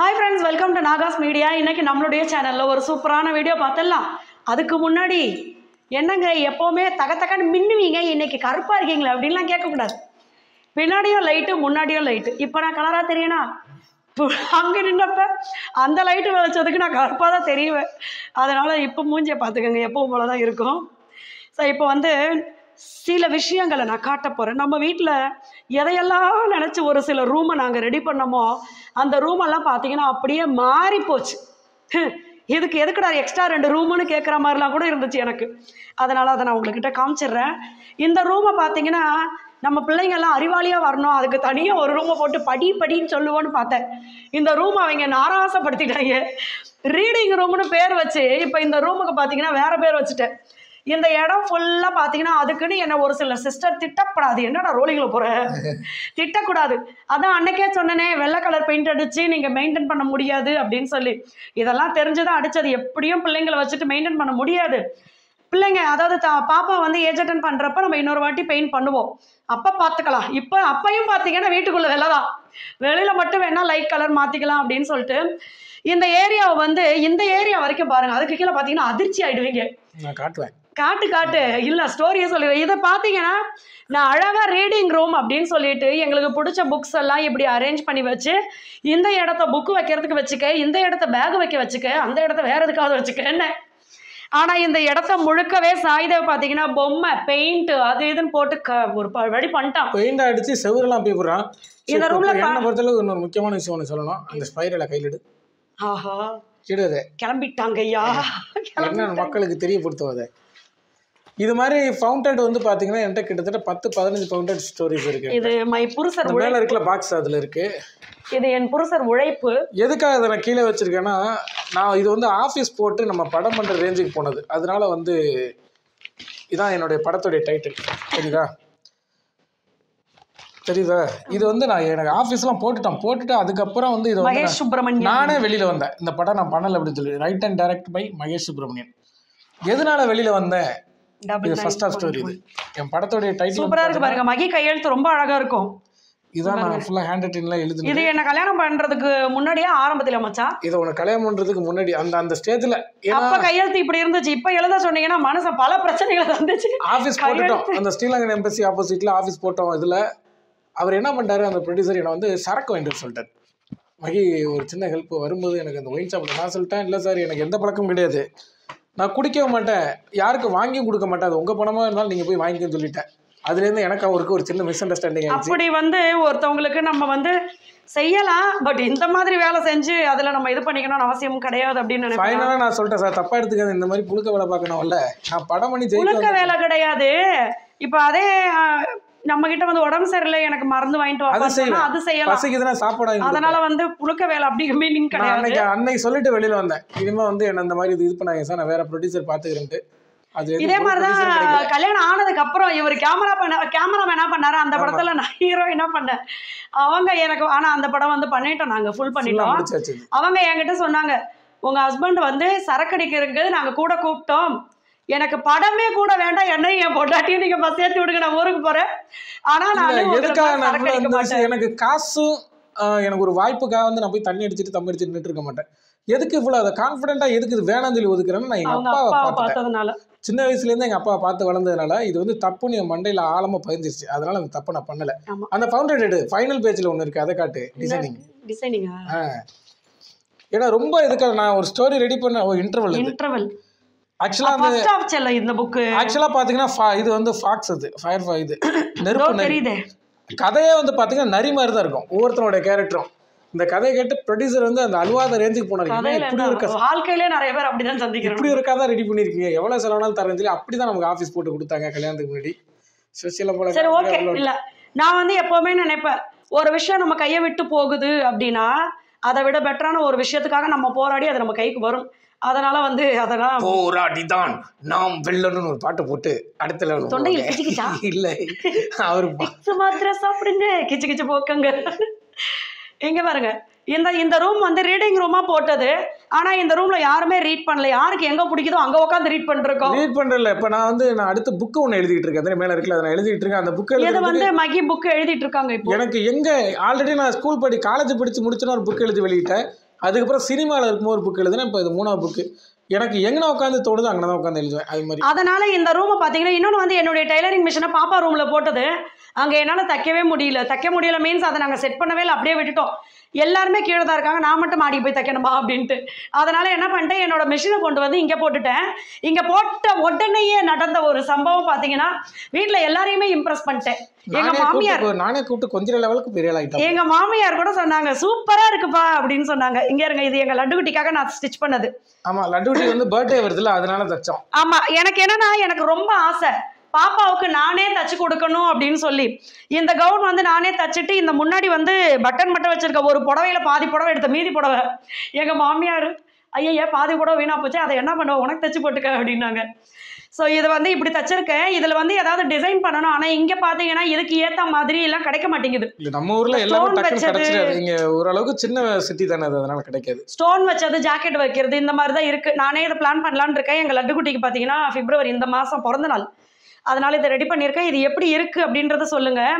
Hi friends, welcome to Nahash media. இன்னைக்கு நம்மளுடைய சேனலில் ஒரு சூப்பரான வீடியோ பார்த்துடலாம். அதுக்கு முன்னாடி என்னங்க எப்போவுமே தகன்னு மின்னுவீங்க, இன்னைக்கு கருப்பாக இருக்கீங்களா அப்படின்லாம் கேட்கக்கூடாது. பின்னாடியும் லைட்டு முன்னாடியும் லைட்டு. இப்போ நான் கலராக தெரியனா? அங்கே நின்னப்ப அந்த லைட்டு வெளிச்சதுக்கு நான் கருப்பாக தான் தெரியுவேன். அதனால் இப்போ மூஞ்சியை பார்த்துக்கோங்க, எப்பவும் போல தான் இருக்கும். ஸோ இப்போ சில விஷயங்களை நான் காட்ட போகிறேன். நம்ம வீட்டில் எதையெல்லாம் நினச்சி ஒரு சில ரூமை நாங்கள் ரெடி பண்ணோமோ அந்த ரூமெல்லாம் பார்த்தீங்கன்னா அப்படியே மாறி போச்சு. இதுக்கு எதுக்குடா எக்ஸ்ட்ரா 2 ரூமுன்னு கேட்குற மாதிரிலாம் கூட இருந்துச்சு எனக்கு. அதனால் அதை நான் உங்கள்கிட்ட காமிச்சிடுறேன். இந்த ரூமை பார்த்தீங்கன்னா நம்ம பிள்ளைங்கள்லாம் அறிவாளியாக வரணும், அதுக்கு தனியாக ஒரு ரூமை போட்டு படின்னு சொல்லுவோன்னு பார்த்தேன். இந்த ரூமை அவங்க நாராசப்படுத்திட்டாங்க. ரீடிங் ரூம்னு பேர் வச்சு இப்போ இந்த ரூமுக்கு பார்த்தீங்கன்னா வேறு பேர் வச்சுட்டேன். இந்த இடம் ஃபுல்லாக பார்த்தீங்கன்னா அதுக்குன்னு என்ன ஒரு சில சிஸ்டர் திட்டப்படாது. என்னடா ரோலிங்கில் போகிற, திட்டக்கூடாது. அதான் அன்னைக்கே சொன்னனே, வெள்ளை கலர் பெயிண்ட் அடித்து நீங்கள் மெயின்டைன் பண்ண முடியாது அப்படின்னு சொல்லி. இதெல்லாம் தெரிஞ்சுதான் அடித்தது. எப்படியும் பிள்ளைங்களை வச்சுட்டு மெயின்டைன் பண்ண முடியாது. பிள்ளைங்க அதாவது பாப்பா ஏஜ் அட்டன் பண்ணுறப்ப நம்ம இன்னொரு வாட்டி பெயிண்ட் பண்ணுவோம், அப்போ பார்த்துக்கலாம். அப்பையும் பார்த்தீங்கன்னா வீட்டுக்குள்ளே வெள்ளை தான், வெளியில் மட்டும் வேணால் லைட் கலர் மாற்றிக்கலாம் அப்படின்னு சொல்லிட்டு இந்த ஏரியாவை இந்த ஏரியா வரைக்கும் பாருங்கள். அதுக்கு கீழே பார்த்தீங்கன்னா அதிர்ச்சி ஆகிடுவீங்க. நான் காட்டுவேன், காட்டு இல்லை ஸ்டோரியை சொல்லுவேன். இதை பார்த்தீங்கன்னா நான் அழகாக ரீடிங் ரூம் அப்படின்னு சொல்லிட்டு எங்களுக்கு பிடிச்ச புக்ஸ் எல்லாம் இப்படி அரேஞ்ச் பண்ணி வச்சு, இந்த இடத்த புக்கு வைக்கிறதுக்கு வச்சுக்க, இந்த இடத்த பேக் வைக்க வச்சுக்க, அந்த இடத்த வேற எதுக்காவது வச்சுக்க என்ன. ஆனால் இந்த இடத்த முழுக்கவே சாயுதேவ் பார்த்தீங்கன்னா பொம்மை பெயிண்ட் அது இதுன்னு போட்டு ஒரு வழி பண்ணிட்டான். பெயிண்ட் அடிச்சு செவரெல்லாம் போயிடுறான். இந்த ரூம்ல என்ன பொறுத்தளவு இன்னொரு முக்கியமான விஷயம் ஒன்று சொல்லணும். அந்த ஸ்பைரலை கையிலிடு. ஆஹா, கிளம்பிட்டாங்க ஐயா. என்ன மக்களுக்கு தெரியப்படுத்துவதை. இது மாதிரி ஃபவுண்டட் பார்த்தீங்கன்னா என்கிட்ட கிட்டத்தட்ட 10-15 ஃபவுண்டட் ஸ்டோரிஸ் இருக்கு. இது மை புருஷர் மேல இருக்கிற பாக்ஸ் அதுல இருக்கு. இது என் புருஷர் உழைப்பு. எதுக்காக இதை நான் கீழே வச்சிருக்கேன்னா, நான் இது ஆஃபீஸ் போட்டு நம்ம படம் பண்ற ரேஞ்சுக்கு போனது. அதனால இதான் என்னுடைய படத்துடைய டைட்டில். தெரியுதா? இது நான் எனக்கு ஆஃபீஸ்லாம் போட்டுட்டு அதுக்கப்புறம் இது மகேஷ் சுப்ரமணியன் நானே வெளியில வந்தேன். இந்த படம் நான் பண்ணல அப்படின்னு சொல்லி write and direct by Mahesh Subramanian. எதனால வெளியில வந்தேன்? இது ஃபர்ஸ்ட் ஆஃப் ஸ்டோரி. இது என் படத்தோட டைட்டில் சூப்பரா இருக்கு பாருங்க. மகி கையெழுத்து ரொம்ப அழகா இருக்கும். இதான் நான் ஃபுல்லா ஹேண்ட் ரைட்டிங்ல எழுதுனேன். இது என்ன கல்யாணம் பண்றதுக்கு முன்னாடியே ஆரம்பத்துல மச்சான்? இது உன கல்யாணம் பண்றதுக்கு முன்னாடி அந்த ஸ்டேஜ்ல அப்ப கையெழுத்து இப்படி இருந்துச்சு. இப்ப எழுத சொன்னீங்கன்னா மனச பல பிரச்சனைகள் வந்துச்சு. ஆபீஸ் போட்டுட்டோம். அந்த ஸ்ரீலங்கன் எம்பசி ஆப்போசிட்ல ஆபீஸ் போட்டோம். இதுல அவர் என்ன பண்ணிட்டாரு, அந்த ப்ரொடியூசர் என்ன சரக்கு வாங்கிட்டு சொல்லிட்டாரு. மகி ஒரு சின்ன ஹெல்ப் வரும்போது எனக்கு அந்த ஒயின் ஷாப்ல நான் சொல்லிட்டேன், இல்லை சார் எனக்கு எந்த பழக்கமும் கிடையாது, நான் குடிக்கவும் மாட்டேன், யாருக்கு வாங்கியும் கொடுக்க மாட்டேன், அது உங்க பணமா இருந்தாலும் நீங்க போய் வாங்கிக்கன்னு சொல்லிட்டேன். அதுல இருந்து எனக்கு அவருக்கு ஒரு சின்ன மிஸ் அண்டர்ஸ்டாண்டிங் ஆயிடுச்சு. அப்படி ஒருத்தவங்களுக்கு நம்ம செய்யலாம், பட் இந்த மாதிரி வேலை செஞ்சு அதுல நம்ம இது பண்ணிக்கணும்னு அவசியமும் கிடையாது அப்படின்னு நினைக்கிறேன். ஃபைனலா நான் சொல்லிட்டேன், சார் தப்பா எடுத்துக்காது, இந்த மாதிரி புழுக்க வேலை பார்க்கணும்ல, நான் படம் பண்ணி புழுக்க வேலை கிடையாது. இப்ப அதே நம்ம கிட்ட உடம்பு சரியில்லை எனக்கு மருந்து வாங்கிட்டு வா, அது செய்யலாம், சாப்பாடு. அதனால புழுக்க வேலை அப்படிங்கிற மீனிங் கிடையாது. அன்னைக்கு சொல்லிட்டு வெளியில வந்தேன், இனிமே என்ன இந்த மாதிரி இது பண்ணாங்க சார், நான் வேற ப்ரொடியூசர் பாத்துக்கிறேன்ட்டு. இதே மாதிரிதான் கல்யாணம் ஆனதுக்கு அப்புறம் இவர் கேமராமேன் என்ன பண்ணாரு, அந்த படத்துல நான் ஹீரோயினா பண்ணேன். அவங்க எனக்கு ஆனா அந்த படம் பண்ணிட்டோம், நாங்க ஃபுல் பண்ணிட்டோம். அவங்க என்கிட்ட சொன்னாங்க, உங்க ஹஸ்பண்ட் சரக்கடிக்கிறதுக்கு நாங்க கூட கூப்பிட்டோம், எனக்கு படமே கூட வேண்டாம், என்ன என் பொண்டாட்டியும் நீங்க பஸ் ஏற்றி விடுங்க, நான் ஊருக்கு போறேன். ஆனா நான் எனக்கு காசும் எனக்கு ஒரு வாய்ப்புக்காக நான் போய் தண்ணி அடிச்சுட்டு தம்பி அடிச்சுட்டு நின்று இருக்க மாட்டேன். எதுக்கு இவ்வளவு அதை கான்ஃபிடென்ட்டா எதுக்கு இது வேணாம்னு சொல்லி ஒதுக்குறேன்னு நான் எங்க அப்பாவை பார்த்ததுனால, சின்ன வயசுல இருந்து எங்க அப்பாவை பார்த்து வளர்ந்ததுனால இது தப்புன்னு என் மண்டையில ஆழமா பதிஞ்சிருச்சு. அதனால அந்த தப்பு நான் பண்ணல. அந்த ஃபவுண்டட் ஃபைனல் பேஜ்ல ஒண்ணு இருக்கு, அதை காட்டு. டிசைனிங். ஏன்னா ரொம்ப இதுக்காக நான் ஒரு ஸ்டோரி ரெடி பண்ண ஒரு இன்டர்வல் ஆக்சுவலா இந்த புக் ஆக்சுவலா பாத்தீங்கன்னா இது ஃபாக்ஸ், அது ஃபயர் இது நெருப்பு நரி. கதையே பாத்தீங்கன்னா நரி மாதிரி தான் இருக்கும் ஒவ்வொருத்தரோட கேரக்டரும். இந்த கதையை கேட்டு ப்ரொடியூசர் அந்த அழுவாத ரேஞ்சுக்கு போனாரு. இப்படி இருக்க வாழ்க்கையிலே நிறைய பேர் அப்படிதான் சந்திக்கிறோம். இப்படி ஒரு கதை ரெடி பண்ணிருக்கீங்க, எவ்வளவு செலவானாலும் தரேன்னு சொல்லி அப்படிதான் நமக்கு ஆஃபீஸ் போட்டு கொடுத்தாங்க கல்யாணத்துக்கு முன்னாடி. ஸ்பெஷலா போல. சரி, ஓகே. இல்ல நான் எப்பவுமே நினைப்பேன், ஒரு விஷயம் நம்ம கையை விட்டு போகுது அப்படின்னா அதை விட பெட்டரான ஒரு விஷயத்துக்காக நம்ம போராடி அது நம்ம கைக்கு வரும். அதனால அதெல்லாம் போராடிதான் நாம் வெல்லணும்னு ஒரு பாட்டு போட்டு அடுத்த தொண்டையில் கிச்சிக்கிச்சா இல்ல அவரு மாத்திரை சாப்பிடுங்க கிச்சு போக்குங்க. எங்க பாருங்க, இந்த ரூம் ரீடிங் ரூமா போட்டது. ஆனா இந்த ரூம்ல யாருமே ரீட் பண்ணல, யாருக்கு எங்க பிடிக்குதோ அங்க உட்காந்து ரீட் பண்றோம். ரீட் பண்றல. இப்ப நான் அடுத்த புக் ஒன்னு எழுதிட்டு இருக்கேன், மேல இருக்குல்ல, அதை எழுதிட்டு இருக்கேன். அந்த புக் இது மகி புக் எழுதிட்டு இருக்காங்க. இப்போ எனக்கு எங்க ஆல்ரெடி நான் ஸ்கூல் காலேஜ் படிச்சு முடிச்சோன்னு ஒரு புக் எழுதி வெளியிட்டேன். அதுக்கப்புறம் சினிமாவில் இருக்கும்போது ஒரு புக் எழுதுனேன். இப்போ இது 3வது புக்கு. எனக்கு எங்கே உட்காந்து தோணுது அங்கே தான் உட்காந்து எழுதுவேன். அது மாதிரி. அதனால இந்த ரூமை பார்த்தீங்கன்னா இன்னொன்று வந்து என்னுடைய டெய்லரிங் மிஷினை பாப்பா ரூமில் போட்டது அங்கே என்னால் தைக்கவே முடியல. தைக்க முடியல மீன்ஸ் அதை நாங்கள் செட் பண்ணவே இல்லை, அப்படியே விட்டுட்டோம். எல்லாருமே கீழே தான் இருக்காங்க, நான் மட்டும் மாடி போய் தைக்கணுமா அப்படின்ட்டு. அதனால என்ன பண்ணிட்டேன், என்னோட மிஷினை கொண்டு வந்து இங்கே போட்டுட்டேன். இங்கே போட்ட உடனேயே நடந்த ஒரு சம்பவம் பார்த்தீங்கன்னா வீட்டில் எல்லாரையுமே இம்ப்ரெஸ் பண்ணிட்டேன். எங்க மாமியார் நானே கூப்பிட்டு கொஞ்சம் லெவலுக்கு பெரிய ஆகிட்டேன். எங்க மாமியார் கூட சொன்னாங்க சூப்பரா இருக்குப்பா அப்படின்னு சொன்னாங்க. இங்க இருங்க, இது எங்க லட்டுக்குட்டிக்காக நான் ஸ்டிச் பண்ணது. ஆமா, லட்டுக்குட்டி வந்து பர்த்டே வருதுல, அதனால தச்சோம். ஆமா, எனக்கு என்னன்னா எனக்கு ரொம்ப ஆசை பாப்பாவுக்கு நானே தச்சு கொடுக்கணும் அப்படின்னு சொல்லி. இந்த கவுன் வந்து நானே தச்சுட்டு இந்த முன்னாடி வந்து பட்டன் மட்டும் வச்சிருக்க ஒரு புடவையில பாதி புடவை எடுத்த மீதி புடவை எங்க மாமியார் ஐயா பாதி புடவை வீணா போச்சு, அதை என்ன பண்ணுவோம் உனக்கு தச்சு போட்டுக்க அப்படின்னாங்க. ஸோ இது வந்து இப்படி தச்சிருக்கேன். இதில் வந்து ஏதாவது டிசைன் பண்ணணும். ஆனால் இங்கே பார்த்தீங்கன்னா இதுக்கு ஏற்ற மாதிரி எல்லாம் கிடைக்க மாட்டேங்குது. நம்ம ஊரில் எல்லாமே டக்குனு கிடைச்சிடாது. இங்கே ஓரளவுக்கு சின்ன சிட்டி தானே, அது அதனால கிடைக்காது. ஸ்டோன் வச்சது, ஜாக்கெட் வைக்கிறது, இந்த மாதிரி தான் இருக்குது. நானே இதை பிளான் பண்ணலான்னு இருக்கேன். எங்கள் லட்டுக்குட்டிக்கு பார்த்தீங்கன்னா பிப்ரவரி இந்த மாதம் பிறந்த நாள், அதனால இதை ரெடி பண்ணியிருக்கேன். இது எப்படி இருக்குது அப்படின்றத சொல்லுங்கள்.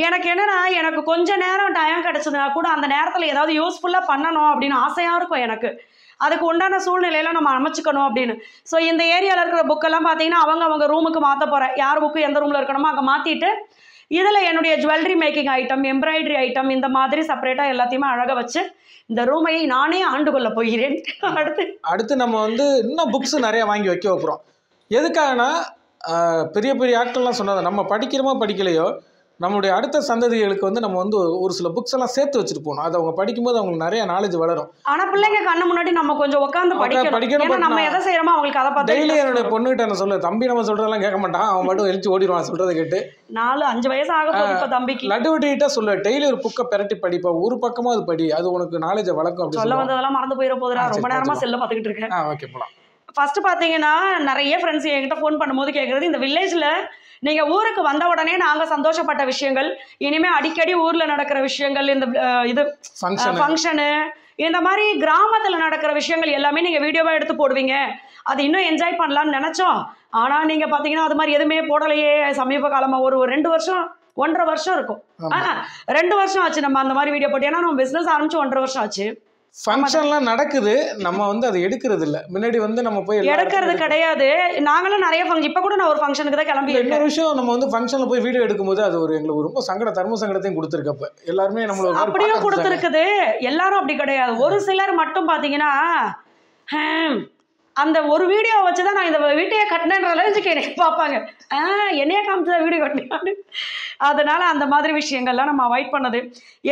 எனக்கு என்னென்னா எனக்கு கொஞ்சம் நேரம் டைம் கிடச்சதுன்னா கூட அந்த நேரத்தில் ஏதாவது யூஸ்ஃபுல்லாக பண்ணணும் அப்படின்னு ஆசையாக இருக்கும் எனக்கு. அதுக்கு உண்டான சூழ்நிலையெல்லாம் நம்ம அமைச்சுக்கணும் அப்படின்னு. ஸோ இந்த ஏரியாவில் இருக்கிற புக்கெல்லாம் பார்த்தீங்கன்னா அவங்க ரூமுக்கு மாற்ற போகிறேன். யார் புக்கு எந்த ரூமில் இருக்கணுமோ அங்கே மாற்றிட்டு இதில் என்னுடைய jewellery making item, embroidery item இந்த மாதிரி செப்பரேட்டாக எல்லாத்தையுமே அழகாக வச்சு இந்த ரூமையை நானே ஆண்டு கொள்ள போகிறேன். அடுத்து நம்ம வந்து இன்னும் புக்ஸ் நிறைய வாங்கி வைக்க வைக்கிறோம். எதுக்காகனா பெரிய பெரிய ஆட்கள்லாம் சொன்னது நம்ம படிக்கிறோமோ படிக்கலையோ நம்மளுடைய அடுத்த சந்ததிகளுக்கு வந்து நம்ம வந்து ஒரு சில புக்ஸ் எல்லாம் சேர்த்து வச்சுட்டு போகணும். அது அவங்க படிக்கும்போது அவங்களுக்கு நிறைய நாலேஜ் வளரும். ஆனா பிள்ளைங்க கண்ணு முன்னாடி நம்ம கொஞ்சம் உட்காந்து படிக்கணும். நம்ம எதை செய்யறோமோ அவங்களுக்கு அதை பார்த்து டெய்லி என்னோட பொண்ணுகிட்ட என்ன சொல்ல, தம்பி நம்ம சொல்றதெல்லாம் கேட்க மாட்டான், அவன் மட்டும் எழுச்சி ஓடிடுவான் சொல்றதை கேட்டு. 4-5 வயசு ஆக போகுது தம்பிக்கு. லட்டுவட்டிகிட்ட சொல்ல டெய்லி ஒரு புக்கை பெரட்டி படிப்பா, ஒரு பக்கமா அது படி, அது உனக்கு நாலேஜை வளர்க்கும் அப்படின்னு சொல்ல வந்ததெல்லாம் மறந்து போயிட போதுடா. ரொம்ப நேரமா செல்ல பார்த்துக்கிட்டு இருக்கேன். ஓகே போலாம். ஃபர்ஸ்ட் பார்த்தீங்கன்னா நிறைய ஃப்ரெண்ட்ஸ் என்கிட்ட ஃபோன் பண்ணும்போது கேட்குறது, இந்த வில்லேஜில் நீங்கள் ஊருக்கு வந்த உடனே நாங்கள் சந்தோஷப்பட்ட விஷயங்கள், இனிமேல் அடிக்கடி ஊரில் நடக்கிற விஷயங்கள், இந்த இது ஃபங்க்ஷனு, இந்த மாதிரி கிராமத்தில் நடக்கிற விஷயங்கள் எல்லாமே நீங்கள் வீடியோவாக எடுத்து போடுவீங்க, அது இன்னும் என்ஜாய் பண்ணலான்னு நினச்சோம். ஆனால் நீங்கள் பார்த்தீங்கன்னா அது மாதிரி எதுவுமே போடலையே. சமீப காலமாக ஒரு 2 வருஷம் 1.5 வருஷம் இருக்கும். 2 வருஷம் ஆச்சு நம்ம அந்த மாதிரி வீடியோ போட்டு. ஏன்னா நம்ம பிஸ்னஸ் ஆரம்பிச்சு 1.5 வருஷம் ஆச்சு. ஃபங்க்ஷன்லாம் நடக்குது, நம்ம வந்து அதை எடுக்கிறது இல்லை. முன்னாடி வந்து நம்ம போய் எடுக்கிறது கிடையாது. நாங்களும் நிறைய ஃபங்க்ஷன், இப்போ கூட நான் ஒரு ஃபங்க்ஷனுக்கு தான் கிளம்பி. இன்னொரு விஷயம், நம்ம வந்து ஃபங்க்ஷனில் போய் வீடியோ எடுக்கும்போது அது ஒரு எங்களுக்கு ரொம்ப தர்ம சங்கடத்தையும் கொடுத்துருக்கப்ப எல்லாருமே நம்மள அப்படியும் கொடுத்துருக்குது. எல்லாரும் அப்படி கிடையாது. ஒரு சிலர் மட்டும் பார்த்தீங்கன்னா அந்த ஒரு வீடியோ வச்சு தான் நான் இந்த வீட்டையே கட்டினேன்ற அளவுக்கு என்னை பார்ப்பாங்க. என்னையே காமிச்சுதான் வீடியோ கட்டினான்னு. அதனால அந்த மாதிரி விஷயங்கள்லாம் நம்ம அவாய்ட் பண்ணது.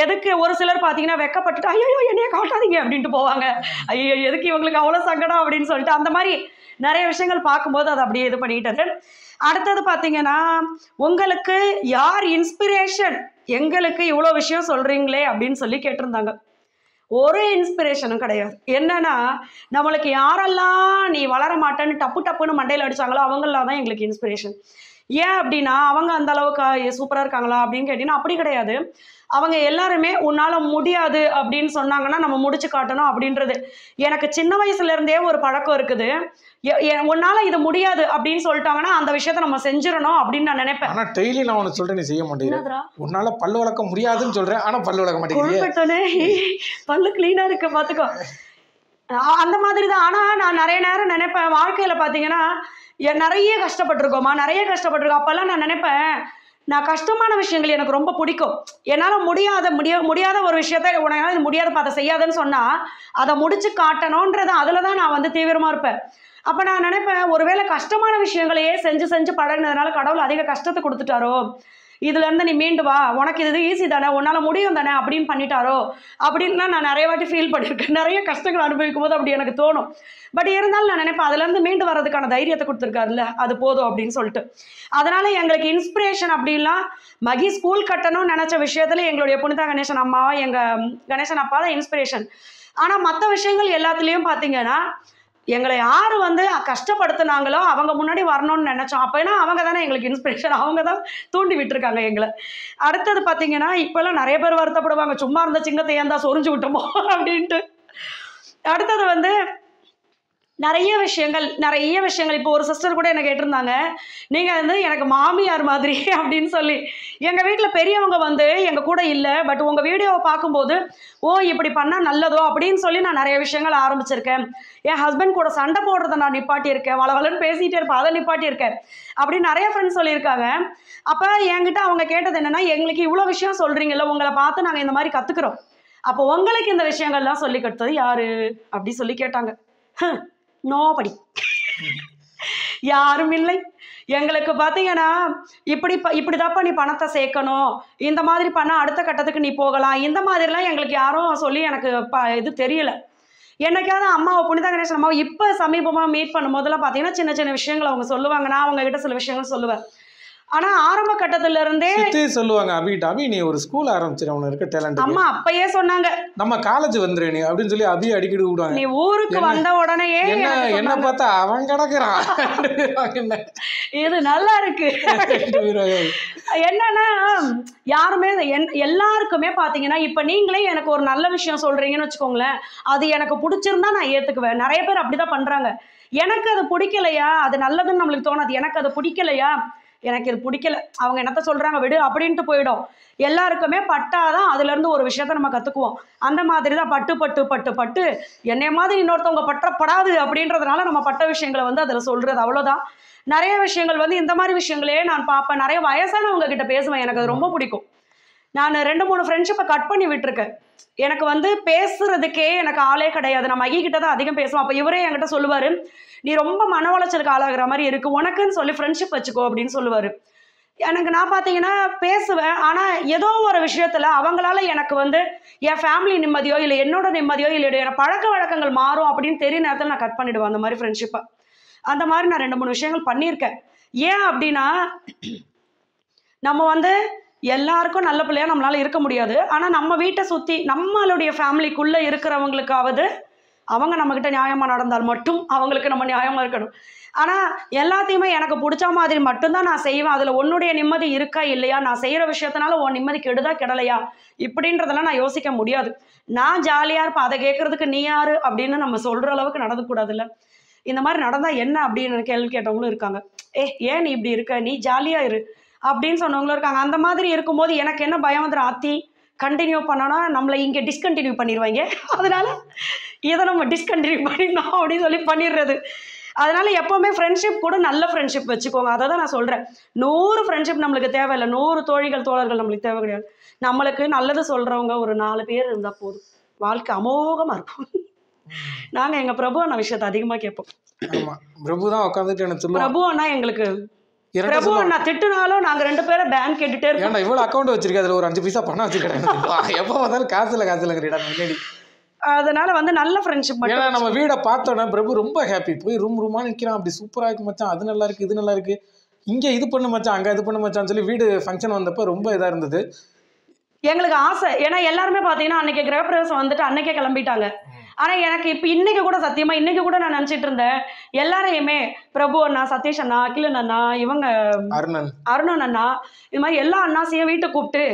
எதுக்கு ஒரு சிலர் பார்த்தீங்கன்னா வெக்கப்பட்டுட்டு ஐயோ என்னையே காட்டாதீங்க அப்படின்ட்டு போவாங்க. ஐயோ எதுக்கு இவங்களுக்கு அவ்வளோ சங்கடம் அப்படின்னு சொல்லிட்டு அந்த மாதிரி நிறைய விஷயங்கள் பார்க்கும்போது அதை அப்படியே இது பண்ணிக்கிட்டது. அடுத்தது பார்த்தீங்கன்னா உங்களுக்கு யார் இன்ஸ்பிரேஷன், எங்களுக்கு இவ்வளோ விஷயம் சொல்கிறீங்களே அப்படின்னு சொல்லி கேட்டிருந்தாங்க. ஒரு இன்ஸ்பிரேஷனும் கிடையாது. என்னன்னா நம்மளுக்கு யாரெல்லாம் நீ வளர மாட்டேன்னு டப்புன்னு மண்டையில் அடிச்சாங்களோ அவங்களாம் தான் எங்களுக்கு இன்ஸ்பிரேஷன். ஏன் அப்படின்னா அவங்க அந்த அளவுக்கு சூப்பராக இருக்காங்களா அப்படின்னு கேட்டிங்கன்னா அப்படி கிடையாது. அவங்க எல்லாருமே உன்னால் முடியாது அப்படின்னு சொன்னாங்கன்னா நம்ம முடிச்சு காட்டணும் அப்படின்றது. எனக்கு சின்ன வயசுலேருந்தே ஒரு பழக்கம் இருக்குது. உன்னால் இது முடியாது அப்படின்னு சொல்லிட்டாங்கன்னா அந்த விஷயத்த நம்ம செஞ்சிடணும் அப்படின்னு நான் நினைப்பேன். ஆனால் டெய்லி நான் உனக்கு சொல்கிறேன், நீ செய்ய மாட்டேங்கிறா. உன்னால் பல்லு வளர்க்க முடியாதுன்னு சொல்கிறேன், ஆனால் பல்லு வளர்க்க மாட்டேங்கிறேன். பல்லு கிளீனாக இருக்க பார்த்துக்கோ, அந்த மாதிரி தான். ஆனால் நான் நிறைய நேரம் நினைப்பேன் வாழ்க்கையில் பார்த்தீங்கன்னா நிறைய கஷ்டப்பட்டிருக்கோமா, நிறைய கஷ்டப்பட்டிருக்கோம். அப்போல்லாம் நான் நினைப்பேன் நான் கஷ்டமான விஷயங்கள் எனக்கு ரொம்ப பிடிக்கும். என்னால் முடியாத ஒரு விஷயத்த உனக்கு இது முடியாத அதை செய்யாதுன்னு சொன்னால் அதை முடிச்சு காட்டணுன்றது அதில் தான் நான் வந்து தீவிரமாக இருப்பேன். அப்போ நான் நினைப்பேன் ஒருவேளை கஷ்டமான விஷயங்களையே செஞ்சு பழகினதுனால கடவுள் அதிக கஷ்டத்தை கொடுத்துட்டாரோ, இதுலேருந்து நீ மீண்டு வா, உனக்கு இது ஈஸி தானே, உன்னால் முடியும் தானே அப்படின்னு பண்ணிட்டாரோ அப்படின்லாம் நான் நிறைய வாட்டி ஃபீல் பண்ணியிருக்கேன். நிறைய கஷ்டங்கள் அனுபவிக்கும் போது அப்படி எனக்கு தோணும். பட் இருந்தாலும் நான் நினைப்பேன் அதுலேருந்து மீண்டு வர்றதுக்கான தைரியத்தை கொடுத்துருக்காருல்ல, அது போதும் அப்படின்னு சொல்லிட்டு. அதனால எங்களுக்கு இன்ஸ்பிரேஷன் அப்படின்லாம் மகி ஸ்கூல் கட்டணும்னு நினச்ச விஷயத்துல எங்களுடைய புனிதா கணேசன் அம்மாவா எங்கள் கணேசன் அப்பா தான் இன்ஸ்பிரேஷன். ஆனால் மற்ற விஷயங்கள் எல்லாத்துலேயும் பார்த்தீங்கன்னா எங்களை யார் வந்து கஷ்டப்படுத்தினாங்களோ அவங்க முன்னாடி வரணும்னு நினச்சோம். அப்போனா அவங்க தானே எங்களுக்கு இன்ஸ்பிரேஷன், அவங்க தான் தூண்டி விட்டுருக்காங்க எங்களை. அடுத்தது பார்த்தீங்கன்னா இப்போல்லாம் நிறைய பேர் வருத்தப்படுவாங்க, சும்மா இருந்த சிங்கத்தை ஏன் தான் சொரிஞ்சு விட்டோமோ அப்படின்ட்டு. அடுத்தது வந்து நிறைய விஷயங்கள் இப்போ ஒரு சிஸ்டர் கூட என்ன கேட்டிருந்தாங்க, நீங்கள் வந்து எனக்கு மாமியார் மாதிரி அப்படின்னு சொல்லி. எங்கள் வீட்டில் பெரியவங்க வந்து எங்கள் கூட இல்லை, பட் உங்கள் வீடியோவை பார்க்கும்போது ஓ இப்படி பண்ணால் நல்லதோ அப்படின்னு சொல்லி நான் நிறைய விஷயங்கள் ஆரம்பிச்சிருக்கேன். என் ஹஸ்பண்ட் கூட சண்டை போடுறதை நான் நிப்பாட்டியிருக்கேன், வளவலன்னு பேசிகிட்டே இருப்பேன், அதை நிப்பாட்டியிருக்கேன் அப்படின்னு நிறைய ஃப்ரெண்ட்ஸ் சொல்லியிருக்காங்க. அப்போ என்கிட்ட அவங்க கேட்டது என்னென்னா, எங்களுக்கு இவ்வளோ விஷயம் சொல்கிறீங்கல்ல, உங்களை பார்த்து நாங்கள் இந்த மாதிரி கற்றுக்குறோம், அப்போ உங்களுக்கு இந்த விஷயங்கள்லாம் சொல்லி கொடுத்தது யாரு அப்படி சொல்லி கேட்டாங்க. நோபடி, யாரும் இல்லை. எங்களுக்கு பார்த்தீங்கன்னா இப்படிதாப்பா நீ பணத்தை சேர்க்கணும், இந்த மாதிரி பண்ணால் அடுத்த கட்டத்துக்கு நீ போகலாம், இந்த மாதிரிலாம் எங்களுக்கு யாரும் சொல்லி எனக்கு இது தெரியல. என்னைக்காவது அம்மாவை புனிதா கணேசன் அம்மாவை இப்போ சமீபமாக மீட் பண்ணும் போதெல்லாம் பார்த்தீங்கன்னா சின்ன சின்ன விஷயங்கள் அவங்க சொல்லுவாங்க, நான் அவங்க கிட்ட சில விஷயங்கள் சொல்லுவேன். ஆனா ஆரம்ப கட்டத்துல இருந்தே சொல்லுவாங்க, அபி நீ ஒரு ஸ்கூல் ஆரம்பிச்சிரு, அவனுக்கு இருக்க டேலண்ட். அம்மா அப்பயே சொன்னாங்க, நம்ம காலேஜ் வந்துரு நீ அப்படின்னு சொல்லி அபி அடிக்கடி கூடுவாங்க. நீ ஊருக்கு வந்த உடனே என்ன பார்த்தா அவன் கிடக்குறான், இது நல்லா இருக்கு. என்னன்னா யாருமே எல்லாருக்குமே பாத்தீங்கன்னா, இப்ப நீங்களே எனக்கு ஒரு நல்ல விஷயம் சொல்றீங்கன்னு வச்சுக்கோங்களேன், அது எனக்கு பிடிச்சிருந்தா நான் ஏத்துக்குவேன். நிறைய பேர் அப்படிதான் பண்றாங்க. எனக்கு அது பிடிக்கலையா, அது நல்லதுன்னு நம்மளுக்கு தோணாது. எனக்கு அது பிடிக்கலையா, எனக்கு இது பிடிக்கல, அவங்க என்னத்த சொல்றாங்க விடு அப்படின்ட்டு போயிடும். எல்லாருக்குமே பட்டாதான் அதுல இருந்து ஒரு விஷயத்த நம்ம கத்துக்குவோம். அந்த மாதிரி தான் பட்டு பட்டு பட்டு பட்டு என்னைய மாதிரி இன்னொருத்தவங்க பற்றப்படாது அப்படின்றதுனால நம்ம பட்ட விஷயங்களை வந்து அதுல சொல்றது, அவ்வளவுதான். நிறைய விஷயங்கள் வந்து இந்த மாதிரி விஷயங்களே நான் பார்ப்பேன். நிறைய வயசானவங்க கிட்ட பேசுவேன், எனக்கு அது ரொம்ப பிடிக்கும். நான் 2-3 ஃப்ரெண்ட்ஷிப்பை கட் பண்ணி விட்டுருக்கேன். எனக்கு வந்து பேசுறதுக்கே எனக்கு ஆளே கிடையாது. நான் மகி கிட்ட தான் அதிகம் பேசுவேன். அப்போ இவரே என்கிட்ட சொல்லுவாரு, நீ ரொம்ப மன உளைச்சலுக்கு ஆளாகிற மாதிரி இருக்கு, உனக்குன்னு சொல்லி ஃப்ரெண்ட்ஷிப் வச்சுக்கோ அப்படின்னு சொல்லுவாரு. எனக்கு நான் பார்த்தீங்கன்னா பேசுவேன், ஆனால் ஏதோ ஒரு விஷயத்துல அவங்களால எனக்கு வந்து என் ஃபேமிலி நிம்மதியோ இல்லை என்னோட நிம்மதியோ இல்லை என் பழக்க வழக்கங்கள் மாறும் அப்படின்னு தெரிய நேரத்தில் நான் கட் பண்ணிடுவேன் அந்த மாதிரி ஃப்ரெண்ட்ஷிப்பை. அந்த மாதிரி நான் 2-3 விஷயங்கள் பண்ணியிருக்கேன். ஏன் அப்படின்னா, நம்ம வந்து எல்லாருக்கும் நல்ல பிள்ளையா நம்மளால இருக்க முடியாது. ஆனா நம்ம வீட்டை சுத்தி நம்மளுடைய ஃபேமிலிக்குள்ள இருக்கிறவங்களுக்காவது அவங்க நம்மகிட்ட நியாயமா நடந்தால் மட்டும் அவங்களுக்கு நம்ம நியாயமா இருக்கணும். ஆனா எல்லாத்தையுமே எனக்கு பிடிச்ச மாதிரி மட்டும்தான் நான் செய்வேன். அதுல உன்னுடைய நிம்மதி இருக்கா இல்லையா, நான் செய்யற விஷயத்தினால உன் நிம்மதி கெடுதா கெடலையா இப்படின்றதெல்லாம் நான் யோசிக்க முடியாது. நான் ஜாலியா இருப்பேன், அதை கேட்கறதுக்கு நீ யாரு அப்படின்னு நம்ம சொல்ற அளவுக்கு நடந்து கூடாதுல்ல. இந்த மாதிரி நடந்தா என்ன அப்படின்னு கேள்வி கேட்டவங்களும் இருக்காங்க. ஏன் நீ இப்படி இருக்க, நீ ஜாலியா இரு அப்படின்னு சொன்னவங்களும் இருக்காங்க. அந்த மாதிரி இருக்கும்போது எனக்கு என்ன பயம் வந்துடும், ஆத்தி கண்டினியூ பண்ணோன்னா நம்மளை இங்கே டிஸ்கண்டினியூ பண்ணிடுவாங்க, அதனால இதை நம்ம டிஸ்கண்டினியூ பண்ணிடணும் அப்படின்னு சொல்லி பண்ணிடுறது. அதனால எப்போவுமே ஃப்ரெண்ட்ஷிப் கூட நல்ல ஃப்ரெண்ட்ஷிப் வச்சுக்கோங்க. அதை தான் நான் சொல்கிறேன். 100 ஃப்ரெண்ட்ஷிப் நம்மளுக்கு தேவையில்லை, 100 தோழிகள் தோழர்கள் நம்மளுக்கு தேவை கிடையாது. நம்மளுக்கு நல்லது சொல்கிறவங்க ஒரு 4 பேர் இருந்தால் போதும், வாழ்க்கை அமோகமாக இருக்கும். நாங்கள் எங்கள் பிரபு அண்ணா விஷயத்தை அதிகமாக கேட்போம். பிரபு தான் உட்காந்துட்டு எனக்கு சொல்லுவோம். பிரபு அண்ணா எங்களுக்கு பிரபு அண்ணா திட்டுனாலும் நாங்க 2 பேரும் பேங்க் கேட்டுட்டே இருக்கோம். ஏன்டா இவ்வளவு அக்கௌண்ட் வச்சிருக்கேன், அதுல ஒரு 5 பைசா பணம் வச்சிருக்கேன், எப்போ வந்தாலும் காசு இல்லைங்கிறீடா முன்னாடி. அதனால வந்து நல்ல ஃப்ரெண்ட்ஷிப். ஏன்னா நம்ம வீடை பார்த்தோன்னா பிரபு ரொம்ப ஹாப்பி, போய் ரூமா நிற்கிறான், அப்படி சூப்பராக இருக்கு மச்சான், அது நல்லா இருக்கு இது நல்லா இருக்கு, இங்கே இது பண்ணு மச்சான் அங்கே இது பண்ணு மச்சான்னு சொல்லி வீடு ஃபங்க்ஷன் வந்தப்போ ரொம்ப இதாக இருந்தது. எங்களுக்கு ஆசை, ஏன்னா எல்லாருமே பார்த்தீங்கன்னா அன்னைக்கு கிரகப்பிரவேசம் வந்துட்டு அன்னைக்கே கிளம்பிட்டாங்க. ஆனால் எனக்கு இப்போ இன்னைக்கு கூட சத்தியமாக இன்னைக்கு கூட நான் நினச்சிட்டு இருந்தேன், எல்லாரையுமே பிரபு அண்ணா, சதீஷ் அண்ணா, அகிலன் அண்ணா, இவங்க அருணன் அண்ணா, இது மாதிரி எல்லா அண்ணாசையும் வீட்டுக்கு கூப்பிட்டு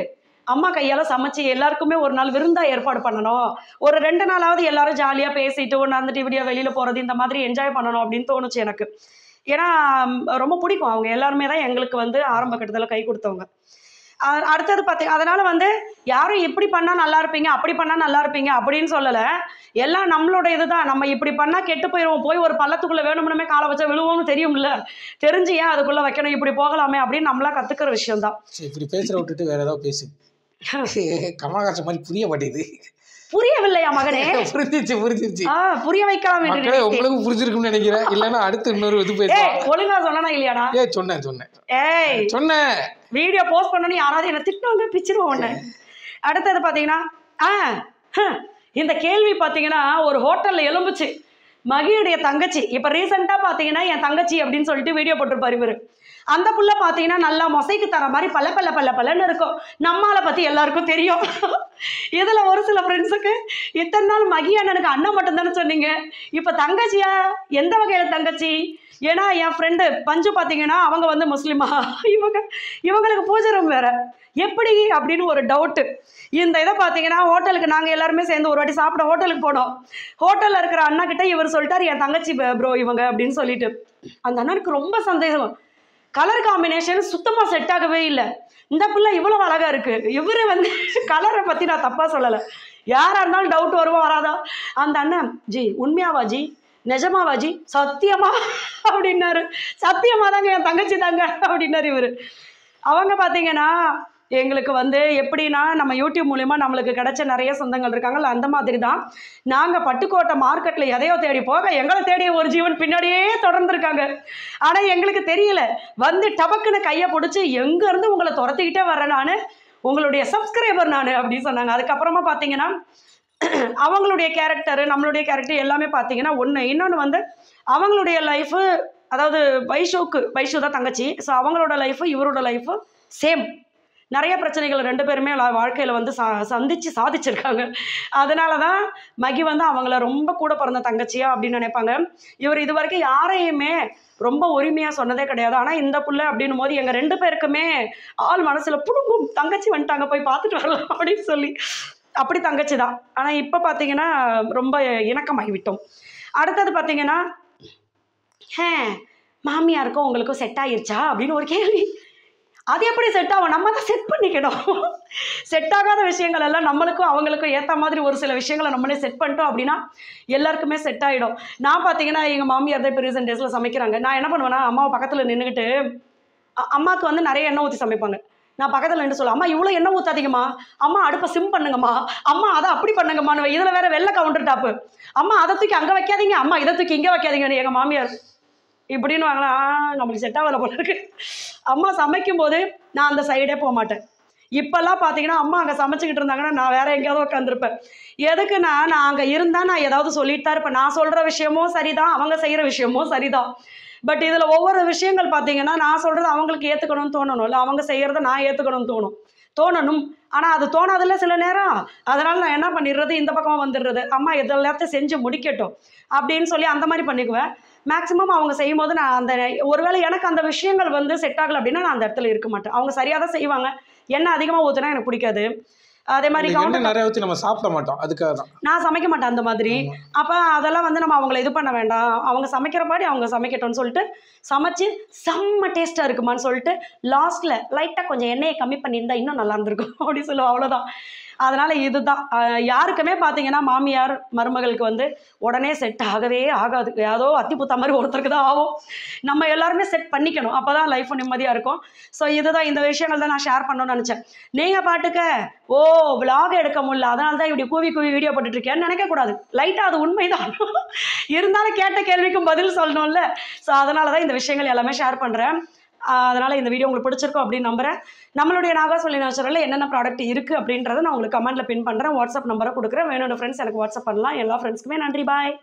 அம்மா கையால் சமைச்சு எல்லாருக்குமே ஒரு நாள் விருந்தா ஏற்பாடு பண்ணணும், ஒரு 2 நாளாவது எல்லாரும் ஜாலியாக பேசிட்டு ஒன்று வந்துட்டு இப்படியா வெளியில் போகிறது இந்த மாதிரி என்ஜாய் பண்ணணும் அப்படின்னு தோணுச்சு எனக்கு. ஏன்னா ரொம்ப பிடிக்கும், அவங்க எல்லாருமே தான் எங்களுக்கு வந்து ஆரம்ப கட்டத்தில் கை கொடுத்தவங்க. அடுத்தது பார்த்தீங்க, அதனால வந்து யாரும் இப்படி பண்ணால் நல்லா இருப்பீங்க அப்படி பண்ணால் நல்லா இருப்பீங்க அப்படின்னு சொல்லலை. எல்லாம் நம்மளோட இதுதான். நம்ம இப்படி பண்ணால் கெட்டு போயிடுவோம், போய் ஒரு பள்ளத்துக்குள்ளே வேணும்னுமே காலை வச்சா விழுவோம்னு தெரியும்ல, தெரிஞ்சு ஏன் அதுக்குள்ளே வைக்கணும், இப்படி போகலாமே அப்படின்னு நம்மளா கற்றுக்கிற விஷயம்தான். இப்படி பேசுகிற விட்டுட்டு வேற ஏதாவது பேசு, கமலஹாசன் மாதிரி புரிய மாட்டேங்குது. புரியவில்லையா மகனே? புரிஞ்சிருச்சு. புரிய வைக்கலாம். உங்களுக்கு புரிஞ்சிருக்கும்னு நினைக்கிறேன், இல்லைன்னா அடுத்து இன்னொரு இது பேசுறேன். ஒழுங்கா சொன்னா இல்லையாடா? சொன்னேன் வீடியோ போஸ்ட் பண்ணணும், யாராவது என்ன திட்டுவாங்க, பிச்சிருவோம் ஒண்ணு. அடுத்தது பாத்தீங்கன்னா இந்த கேள்வி பாத்தீங்கன்னா ஒரு ஹோட்டல்ல எழும்புச்சு. மகியுடைய தங்கச்சி இப்ப ரீசெண்டா பாத்தீங்கன்னா என் தங்கச்சி அப்படின்னு சொல்லிட்டு வீடியோ போட்டிருப்பாரு இவரு. அந்த புள்ள பாத்தீங்கன்னா நல்லா மொசைக்கு தர மாதிரி பல்ல இருக்கும். நம்மால பத்தி எல்லாருக்கும் தெரியும். இதுல ஒரு சில ஃப்ரெண்ட்ஸுக்கு இத்தனை நாள் மகி அண்ணனுக்கு அண்ணன் மட்டும் தானே சொன்னீங்க, இப்ப தங்கச்சியா? எந்த வகையில தங்கச்சி? ஏன்னா என் ஃப்ரெண்டு பஞ்சு பார்த்தீங்கன்னா அவங்க வந்து முஸ்லீமா, இவங்களுக்கு பூஜை ரூம் வேற, எப்படி அப்படின்னு ஒரு டவுட்டு. இந்த இதை பார்த்தீங்கன்னா ஹோட்டலுக்கு நாங்கள் எல்லாருமே சேர்ந்து ஒரு வாட்டி சாப்பிட ஹோட்டலுக்கு போனோம். ஹோட்டலில் இருக்கிற அண்ணா கிட்ட இவர் சொல்லிட்டார் என் தங்கச்சி ப்ரோ இவங்க அப்படின்னு சொல்லிட்டு. அந்த அண்ணனுக்கு ரொம்ப சந்தேகம். கலர் காம்பினேஷன் சுத்தமாக செட் ஆகவே இல்லை. இந்த பிள்ளை இவ்வளோ அழகா இருக்கு, இவரு வந்து கலரை பற்றி நான் தப்பாக சொல்லலை, யாராக இருந்தாலும் டவுட் வருவோம் வராதா. அந்த அண்ணன் ஜி உண்மையாவா ஜி, நிஜமாவா ஜி, சத்தியமா அப்படின்னாரு. சத்தியமா தாங்க என் தங்கச்சி தாங்க அப்படின்னாரு இவர். அவங்க பார்த்தீங்கன்னா எங்களுக்கு வந்து எப்படின்னா நம்ம யூடியூப் மூலிமா நம்மளுக்கு கிடைச்ச நிறைய சொந்தங்கள் இருக்காங்கல்ல, அந்த மாதிரி தான் நாங்கள் பட்டுக்கோட்டை மார்க்கெட்டில் எதையோ தேடி போக எங்களை தேடிய ஒரு ஜீவன் பின்னாடியே தொடர்ந்துருக்காங்க. ஆனால் எங்களுக்கு தெரியல, வந்து டபக்குன்னு கையை பிடிச்சி எங்கேருந்து உங்களை துரத்திக்கிட்டே வரேன் நான், உங்களுடைய சப்ஸ்கிரைபர் நான் அப்படின்னு சொன்னாங்க. அதுக்கப்புறமா பார்த்தீங்கன்னா அவங்களுடைய கேரக்டரு நம்மளுடைய கேரக்டர் எல்லாமே பார்த்தீங்கன்னா ஒன்று. இன்னொன்று வந்து அவங்களுடைய லைஃபு, அதாவது வைஷு தான் தங்கச்சி. ஸோ அவங்களோட லைஃபு இவரோட லைஃபு சேம். நிறைய பிரச்சனைகள் ரெண்டு பேருமே வாழ்க்கையில் வந்து சாதிச்சிருக்காங்க. அதனால தான் மகி வந்து அவங்கள ரொம்ப கூட பிறந்த தங்கச்சியா அப்படின்னு நினைப்பாங்க. இவர் இது வரைக்கும் யாரையுமே ரொம்ப உரிமையாக சொன்னதே கிடையாது. ஆனால் இந்த புள்ள அப்படின்னும் போது எங்கள் ரெண்டு பேருக்குமே ஆள் மனசில் புடுங்கும், தங்கச்சி வந்துட்டாங்க போய் பார்த்துட்டு வரலாம் அப்படின்னு சொல்லி. அப்படி தங்கச்சி தான். ஆனால் இப்போ பார்த்தீங்கன்னா ரொம்ப இணக்கமாகி விட்டோம். அடுத்தது பார்த்தீங்கன்னா மாமியாருக்கும் உங்களுக்கும் செட் ஆகிருச்சா அப்படின்னு ஒரு கேள்வி. அது எப்படி செட் ஆகும், நம்ம தான் செட் பண்ணிக்கணும். செட் ஆகாத விஷயங்கள் எல்லாம் நம்மளுக்கும் அவங்களுக்கும் ஏற்ற மாதிரி ஒரு சில விஷயங்களை நம்மளே செட் பண்ணிட்டோம் அப்படின்னா எல்லாருக்குமே செட் ஆகிடும். நான் பார்த்தீங்கன்னா எங்கள் மாமியார் தான் இப்போ ரீசெண்ட் டேஸில் சமைக்கிறாங்க. நான் என்ன பண்ணுவேன்னா அம்மாவை பக்கத்தில் நின்றுக்கிட்டு, அம்மாவுக்கு வந்து நிறைய எண்ணெய் ஊற்றி சமைப்பாங்க. நான் பக்கத்தில் நின்று சொல்லுவேன், அம்மா இவ்வளோ எண்ணெய் ஊற்றாதீங்கம்மா, அம்மா அடுப்பை சிம் பண்ணுங்கம்மா, அம்மா அதை அப்படி பண்ணுங்கம்மான்னு. இதில் வேற வெள்ளை கவுண்டர் டாப்பு, அம்மா அதை தூக்கி அங்கே வைக்காதீங்க, அம்மா இதை தூக்கி இங்கே வைக்காதீங்கன்னு எங்கள் மாமியார் இப்படின்னு வாங்களா. நம்மளுக்கு செட் ஆகலை போல இருக்கு. அம்மா சமைக்கும் போது நான் அந்த சைடே போக மாட்டேன். இப்போல்லாம் பார்த்தீங்கன்னா அம்மா அங்கே சமைச்சிக்கிட்டு இருந்தாங்கன்னா நான் வேற எங்கேயாவது உட்காந்துருப்பேன். எதுக்குன்னா நான் அங்கே இருந்தால் நான் ஏதாவது சொல்லிட்டு தான் இருப்பேன். நான் சொல்கிற விஷயமும் சரிதான், அவங்க செய்கிற விஷயமும் சரிதான். பட் இதில் ஒவ்வொரு விஷயங்கள் பார்த்தீங்கன்னா நான் சொல்கிறது அவங்களுக்கு ஏற்றுக்கணும்னு தோணணும், இல்லை அவங்க செய்கிறத நான் ஏற்றுக்கணும்னு தோணணும். ஆனால் அது தோணாதில்ல சில நேரம். அதனால் நான் என்ன பண்ணிடுறது, இந்த பக்கமாக வந்துடுறது, அம்மா எல்லாத்தையும் செஞ்சு முடிக்கட்டும் அப்படின்னு சொல்லி அந்த மாதிரி பண்ணிக்குவேன். மேக்ஸிமம் அவங்க செய்யும் போது நான் அந்த ஒருவேளை எனக்கு அந்த விஷயங்கள் வந்து செட் ஆகலை அப்படின்னா நான் அந்த இடத்துல இருக்க மாட்டேன். அவங்க சரியாக தான் செய்வாங்க. எண்ணெய் அதிகமாக ஊற்றினா எனக்கு பிடிக்காது. அதே மாதிரி நிறைய ஊற்றி நம்ம சாப்பிட மாட்டோம், அதுக்காக தான் நான் சமைக்க மாட்டேன் அந்த மாதிரி. அப்போ அதெல்லாம் வந்து நம்ம அவங்கள இது பண்ண வேண்டாம், அவங்க சமைக்கிற மாதிரி அவங்க சமைக்கட்டும்னு சொல்லிட்டு சமைச்சு செம்ம டேஸ்ட்டாக இருக்குமான்னு சொல்லிட்டு லாஸ்ட்டில் லைட்டாக கொஞ்சம் எண்ணெயை கம்மி பண்ணியிருந்தா இன்னும் நல்லா இருந்திருக்கும் அப்படி சொல்லுவோம். அவ்வளோதான். அதனால் இதுதான் யாருக்குமே பார்த்தீங்கன்னா மாமியார் மருமகளுக்கு வந்து உடனே செட் ஆகவே ஆகாது. ஏதோ அத்திப்புத்த மாதிரி ஒருத்தருக்கு தான் ஆகும். நம்ம எல்லாருமே செட் பண்ணிக்கணும், அப்போ தான் லைஃப் நிம்மதியாக இருக்கும். ஸோ இதுதான், இந்த விஷயங்கள் தான் நான் ஷேர் பண்ணணும்னு நினச்சேன். நீங்கள் பாட்டுக்க விலாக் எடுக்க முடியல அதனால தான் இப்படி கூவி வீடியோ போட்டுட்ருக்கேன்னு நினைக்கக்கூடாது. லைட்டாக அது உண்மைதான். இருந்தாலும் கேட்ட கேள்விக்கும் பதில் சொல்லணும்ல. ஸோ அதனால தான் இந்த விஷயங்கள் எல்லாமே ஷேர் பண்ணுறேன். அதனால் இந்த வீடியோ உங்களுக்கு பிடிச்சிருக்கும் அப்படின்னு நம்புகிறேன். நம்மளுடைய நாகாஸ் நேச்சுரலில் என்னென்ன ப்ராடக்ட் இருக்குது அப்படின்றத நான் உங்களுக்கு கமெண்ட்டில் பின் பண்ணுறேன். வாட்ஸ்அப் நம்பரை கொடுக்குறேன். வேணும்னு ஃப்ரெண்ட்ஸ் எனக்கு வாட்ஸ்அப் பண்ணலாம். எல்லா ஃப்ரெண்ட்ஸ்க்குமே நன்றி. பாய்.